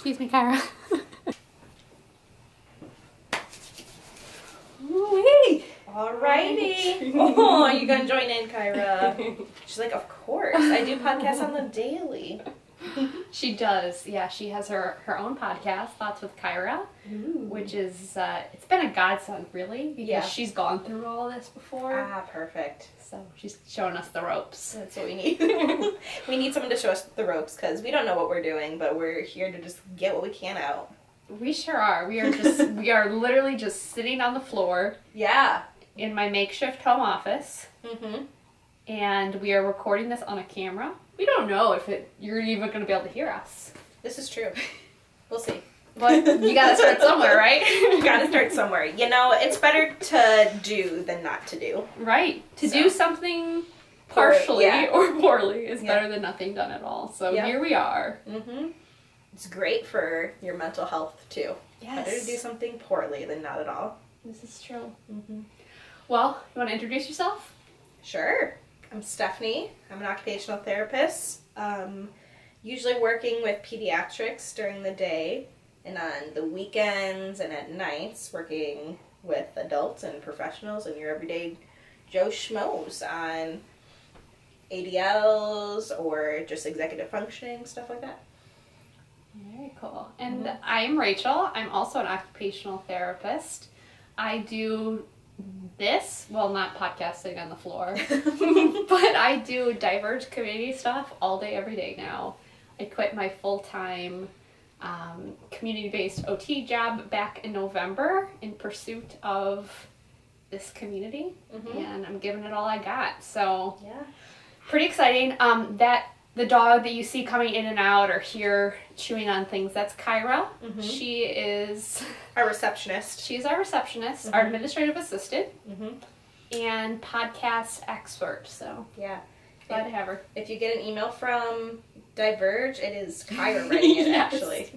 Excuse me, Kyra. Wee! Alrighty. Oh, you gonna join in, Kyra? She's like, of course. I do podcasts on the daily. She does. Yeah, she has her own podcast, Thoughts with Kyra, Ooh. which is, it's been a godsend, really, because she's gone through all this before. Ah, perfect. So she's showing us the ropes. That's what we need. We need someone to show us the ropes, because we don't know what we're doing, but we're here to just get what we can out. We sure are. We are literally just sitting on the floor. Yeah. In my makeshift home office. Mm-hmm. And we are recording this on a camera. We don't know if you're even going to be able to hear us. This is true. We'll see. But you gotta start somewhere, right? You gotta start somewhere. You know, it's better to do than not to do. Right. To do something partially or poorly is better than nothing done at all. So here we are. Mm-hmm. It's great for your mental health, too. Yes. Better to do something poorly than not at all. This is true. Mm-hmm. Well, you want to introduce yourself? Sure. I'm Stephanie. I'm an occupational therapist. Usually working with pediatrics during the day, and on the weekends and at nights working with adults and professionals and your everyday Joe Schmoes on ADLs or just executive functioning, stuff like that. Very cool. And I'm Rachel. I'm also an occupational therapist. I do this, well, not podcasting on the floor, but I do Diverge community stuff all day, every day now. I quit my full-time community-based OT job back in November in pursuit of this community, and I'm giving it all I got. So, pretty exciting. The dog that you see coming in and out or hear chewing on things, that's Kyra. She is our receptionist. She's our receptionist, our administrative assistant, and podcast expert. So glad to have her. If you get an email from Diverge, it is Kyra writing it. Actually,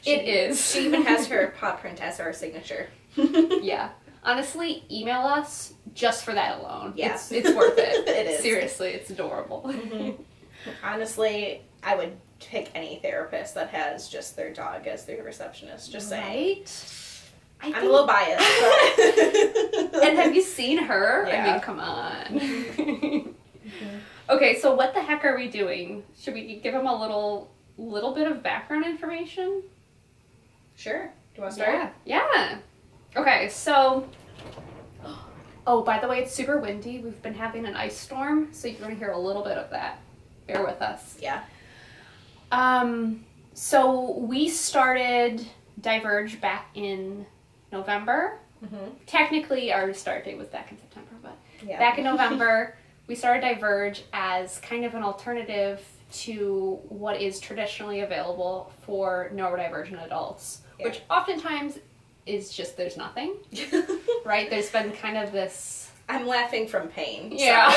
it is. She even has her paw print as our signature. Yeah. Honestly, email us just for that alone. Yeah. It's worth it. It is. Seriously, it's adorable. Honestly, I would pick any therapist that has just their dog as their receptionist. Just saying. I'm a little biased. But and have you seen her? Yeah. I mean, come on. Okay, so what the heck are we doing? Should we give them a little bit of background information? Sure. Do you want to start? Yeah. Okay, so... Oh, by the way, it's super windy. We've been having an ice storm, so you're going to hear a little bit of that. Bear with us. Yeah. So we started Diverge back in November. Technically, our start date was back in September, but back in November, we started Diverge as kind of an alternative to what is traditionally available for neurodivergent adults, which oftentimes is just there's nothing, right? There's been kind of this... I'm laughing from pain. Yeah.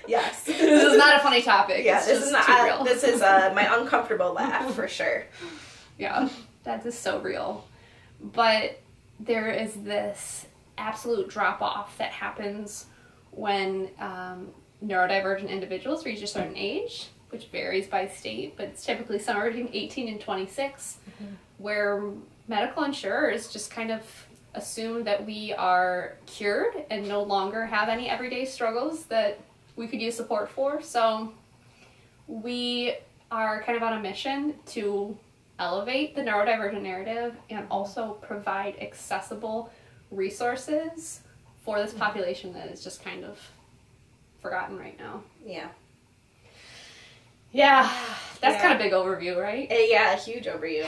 Yes. This is not a funny topic. Yeah, it's this just is not. too real. This is my uncomfortable laugh for sure. Yeah, that is so real. But there is this absolute drop-off that happens when neurodivergent individuals reach a certain age, which varies by state, but it's typically somewhere between 18 and 26, where medical insurers just kind of assume that we are cured and no longer have any everyday struggles that we could use support for. So we are kind of on a mission to elevate the neurodivergent narrative and also provide accessible resources for this population that is just kind of forgotten right now. Yeah, that's kind of a big overview, right? Yeah, a huge overview.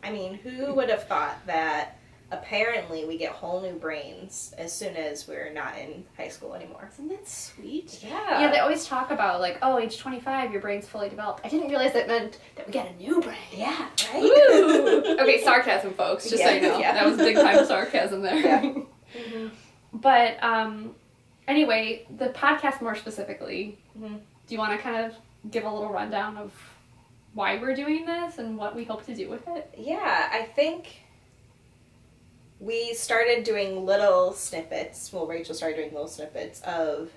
I mean, who would have thought that apparently we get whole new brains as soon as we're not in high school anymore? Isn't that sweet? Yeah. Yeah, they always talk about, like, oh, age 25, your brain's fully developed. I didn't realize that meant that we get a new brain. Yeah, right? Ooh. Okay, sarcasm, folks, just so you know. Yeah. That was a big time sarcasm there. Yeah. But, anyway, the podcast more specifically, do you want to kind of give a little rundown of why we're doing this and what we hope to do with it? Yeah, I think we started doing little snippets, Rachel started doing little snippets of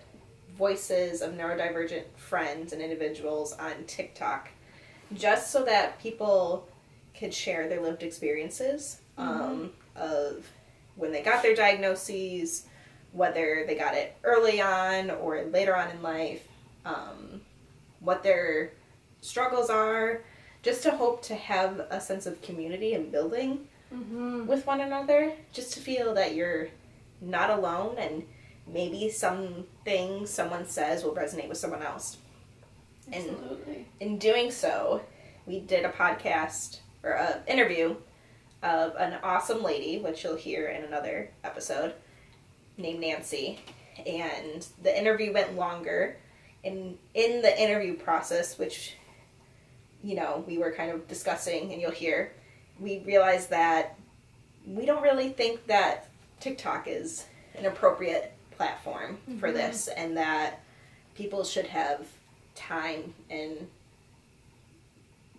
voices of neurodivergent friends and individuals on TikTok. just so that people could share their lived experiences of when they got their diagnoses, whether they got it early on or later on in life, what their struggles are, just to hope to have a sense of community and building with one another, just to feel that you're not alone and maybe some things someone says will resonate with someone else. Absolutely. And in doing so, we did a podcast or an interview of an awesome lady, which you'll hear in another episode, named Nancy. And the interview went longer. And in the interview process, which, you know, we were kind of discussing and you'll hear, we realized that we don't really think that TikTok is an appropriate platform for this, and that people should have time and,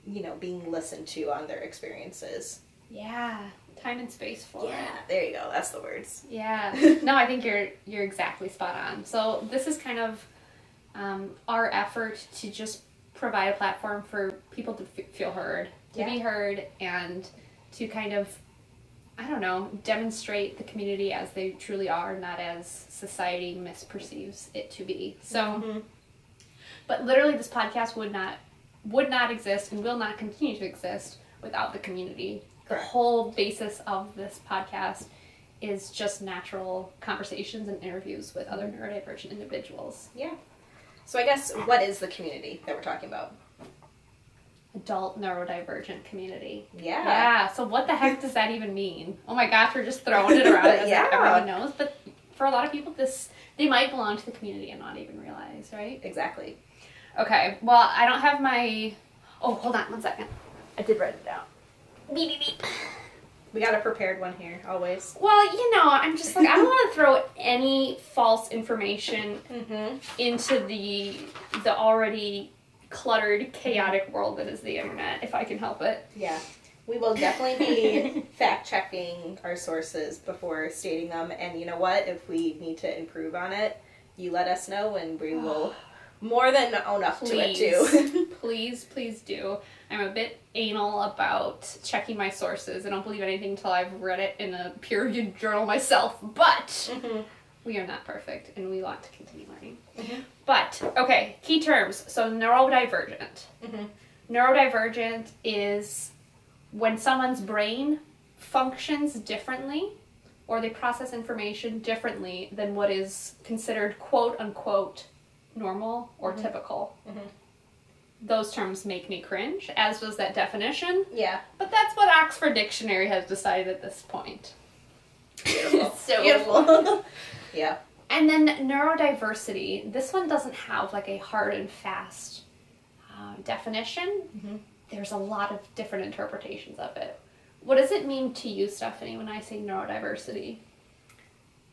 you know, being listened to on their experiences. Yeah, time and space for it. Yeah, there you go. That's the words. Yeah. No, I think you're exactly spot on. So this is kind of our effort to just provide a platform for people to feel heard, to be heard, and to kind of, I don't know, demonstrate the community as they truly are, not as society misperceives it to be. So, but literally this podcast would not exist and will not continue to exist without the community. Correct. The whole basis of this podcast is just natural conversations and interviews with other neurodivergent individuals. Yeah. So I guess, what is the community that we're talking about? Adult neurodivergent community. Yeah. Yeah. So what the heck does that even mean? Oh my gosh, we're just throwing it around as if everyone knows. But for a lot of people, they might belong to the community and not even realize, right? Exactly. Okay. Well, I don't have my... Oh, hold on 1 second. I did write it down. Beep, beep, beep. We got a prepared one here, always. Well, you know, I'm just like, I don't want to throw any false information into the already cluttered, chaotic world that is the internet, if I can help it. Yeah. We will definitely be fact-checking our sources before stating them. And you know what? If we need to improve on it, you let us know and we will more than own up to it, too. Please do. I'm a bit anal about checking my sources. I don't believe anything until I've read it in a peer-reviewed journal myself. But we are not perfect, and we want to continue learning. But, okay, key terms. So, neurodivergent. Neurodivergent is when someone's brain functions differently, or they process information differently than what is considered quote-unquote normal or typical. Those terms make me cringe, as does that definition. Yeah. But that's what Oxford Dictionary has decided at this point. Beautiful. So beautiful. Yeah. And then neurodiversity. This one doesn't have like a hard and fast definition. There's a lot of different interpretations of it. What does it mean to you, Stephanie, when I say neurodiversity?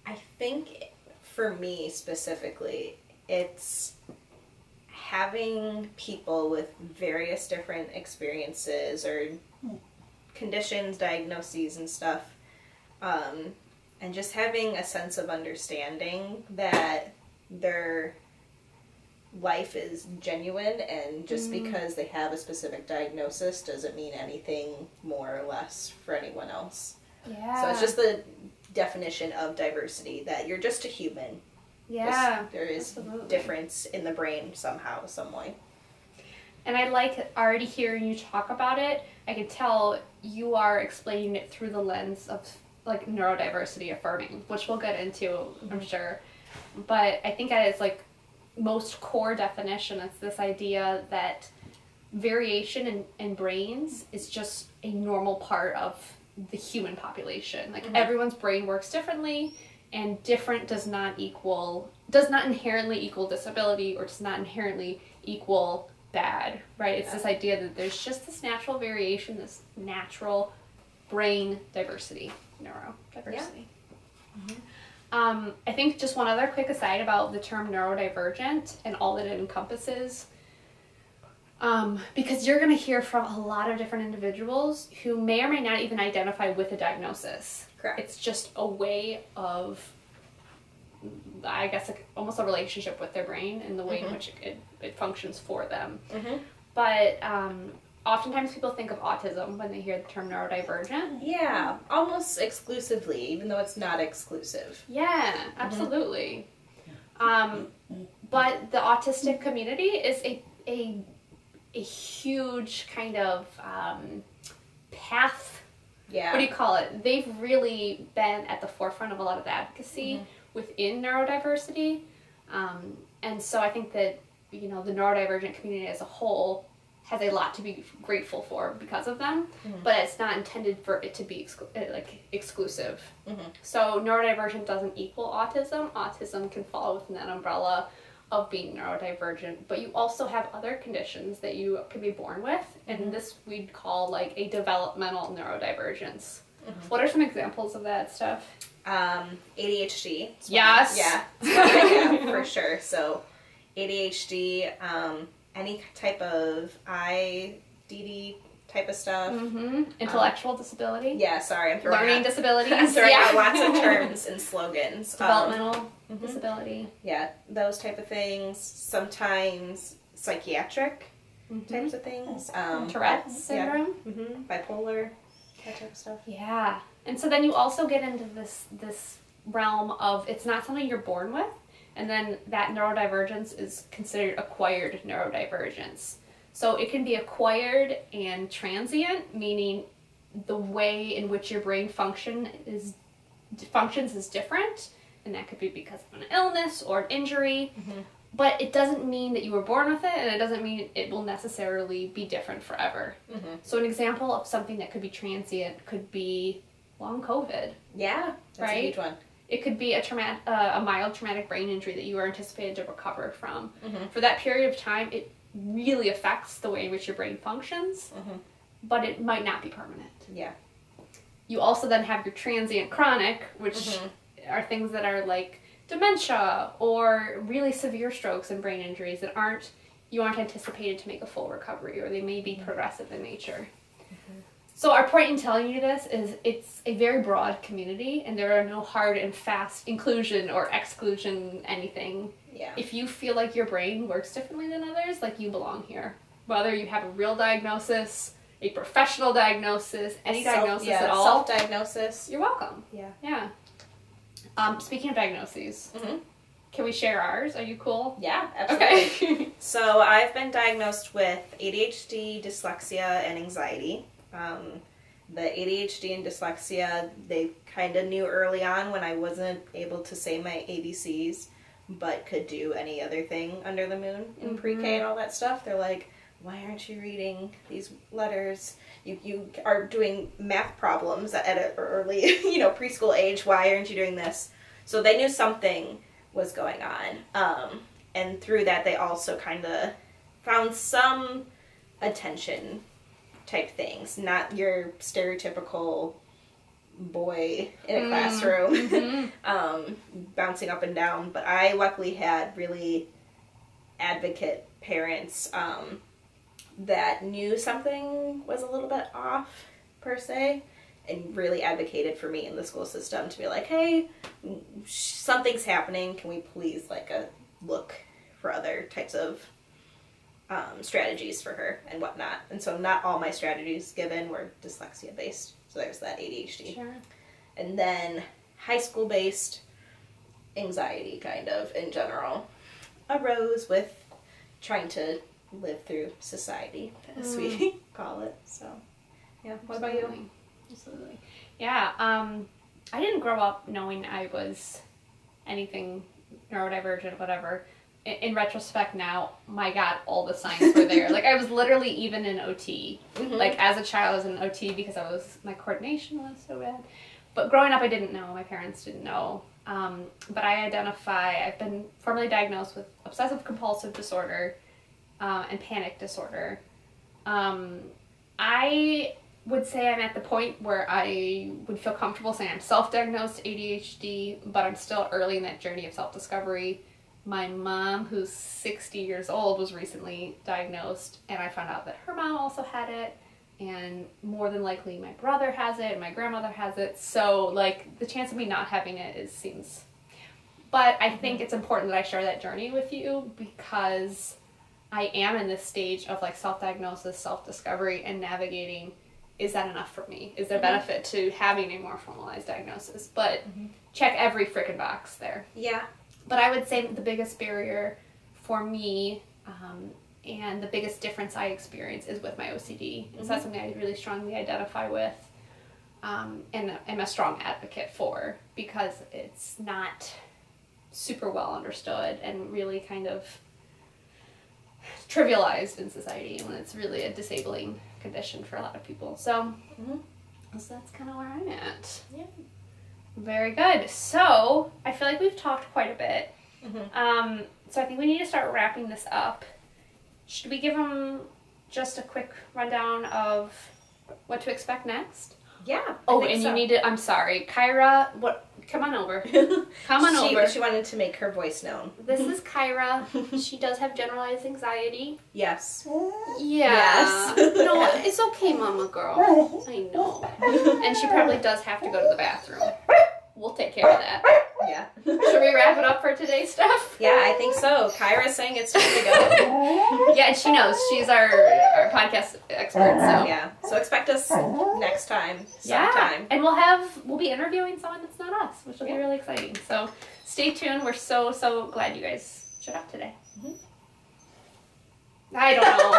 I think for me specifically, it's having people with various different experiences or conditions, diagnoses, and stuff, and just having a sense of understanding that their life is genuine, and just because they have a specific diagnosis doesn't mean anything more or less for anyone else. Yeah. So it's just the definition of diversity, that you're just a human. Yeah. There is absolutely. difference in the brain somehow, some way. And I like already hearing you talk about it. I can tell you are explaining it through the lens of like neurodiversity affirming, which we'll get into, I'm sure. But I think at its like most core definition, it's this idea that variation in brains is just a normal part of the human population. Like everyone's brain works differently, and different does not inherently equal disability, or does not inherently equal bad, right? It's this idea that there's just this natural variation, this natural brain diversity, neurodiversity. I think just one other quick aside about the term neurodivergent and all that it encompasses, because you're going to hear from a lot of different individuals who may or may not even identify with a diagnosis. Correct. It's just a way of, I guess, almost a relationship with their brain and the way in which it functions for them. But oftentimes people think of autism when they hear the term neurodivergent. Yeah, almost exclusively, even though it's not exclusive. Yeah, absolutely. But the autistic community is a huge kind of path. Yeah. What do you call it? They've really been at the forefront of a lot of advocacy within neurodiversity. And so I think that, you know, the neurodivergent community as a whole has a lot to be grateful for because of them, but it's not intended for it to be exclusive. So neurodivergent doesn't equal autism. Autism can fall within that umbrella of being neurodivergent, but you also have other conditions that you can be born with, and this we'd call like a developmental neurodivergence. What are some examples of that stuff? ADHD. Yes. Yeah, yeah, for sure. So ADHD, any type of IDD type of stuff. Intellectual disability. Yeah, sorry, I'm throwing Learning out, disabilities. I'm throwing out lots of terms and slogans. Developmental disability. Yeah, those type of things. Sometimes psychiatric types of things. Tourette's syndrome. Bipolar, that type of stuff. Yeah. And so then you also get into this realm of it's not something you're born with, and then that neurodivergence is considered acquired neurodivergence. So it can be acquired and transient, meaning the way in which your brain functions is different, and that could be because of an illness or an injury. But it doesn't mean that you were born with it, and it doesn't mean it will necessarily be different forever. So an example of something that could be transient could be long COVID. Yeah, that's a huge one. It could be a mild traumatic brain injury that you are anticipated to recover from. For that period of time, it really affects the way in which your brain functions, but it might not be permanent. Yeah. You also then have your transient chronic, which are things that are like dementia or really severe strokes and brain injuries that you aren't anticipated to make a full recovery, or they may be progressive in nature. So our point in telling you this is it's a very broad community, and there are no hard and fast inclusion or exclusion anything. Yeah. If you feel like your brain works differently than others, like, you belong here. Whether you have a real diagnosis, a professional diagnosis, any diagnosis at all. Self-diagnosis. You're welcome. Yeah. Yeah. Speaking of diagnoses, can we share ours? Are you cool? Yeah, absolutely. Okay. So I've been diagnosed with ADHD, dyslexia, and anxiety. The ADHD and dyslexia, they kind of knew early on when I wasn't able to say my ABCs, but could do any other thing under the moon in pre-K and all that stuff. They're like, why aren't you reading these letters? You are doing math problems at an early, preschool age. Why aren't you doing this? So they knew something was going on. And through that, they also kind of found some attention type things, not your stereotypical boy in a classroom bouncing up and down, but I luckily had really advocate parents that knew something was a little bit off per se, and really advocated for me in the school system to be like, hey, something's happening, can we please look for other types of strategies for her and whatnot. And so not all my strategies given were dyslexia based. So there's that ADHD. Sure. And then high school based anxiety kind of in general arose with trying to live through society, as we call it. So yeah. What about you? Absolutely. Yeah. I didn't grow up knowing I was anything neurodivergent, whatever. In retrospect now, my God, all the signs were there. I was literally even in OT. As a child, I was in OT because my coordination was so bad. But growing up, I didn't know. My parents didn't know. But I've been formally diagnosed with obsessive compulsive disorder and panic disorder. I would say I'm at the point where I would feel comfortable saying I'm self-diagnosed ADHD, but I'm still early in that journey of self-discovery. My mom, who's 60 years old, was recently diagnosed, and I found out that her mom also had it, and more than likely my brother has it, and my grandmother has it, so, the chance of me not having it seems... But I think it's important that I share that journey with you, because I am in this stage of like self-diagnosis, self-discovery, and navigating, is that enough for me? Is there benefit to having a more formalized diagnosis? But check every frickin' box there. Yeah. But I would say the biggest barrier for me, and the biggest difference I experience is with my OCD. So that's something I really strongly identify with, and am a strong advocate for, because it's not super well understood and really kind of trivialized in society when it's really a disabling condition for a lot of people. So, so that's kind of where I'm at. Yeah. Very good. So I feel like we've talked quite a bit. So I think we need to start wrapping this up. Should we give them just a quick rundown of what to expect next? Yeah. Oh, and you need to, I'm sorry, Kyra, come on over. Come on over. She wanted to make her voice known. This is Kyra. She does have generalized anxiety. Yes. Yeah. Yes. No, it's okay, mama girl. I know. And she probably does have to go to the bathroom. We'll take care of that. Yeah. Should we wrap it up for today's stuff? Yeah, I think so. Kyra's saying it's time to go. Yeah, and she knows. She's our podcast expert, so. Yeah. So expect us next time. Yeah. Sometime. And we'll be interviewing someone that's not us, which will be really exciting. So stay tuned. We're so glad you guys showed up today. I don't know.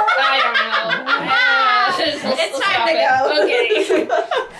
It's time to go. Okay.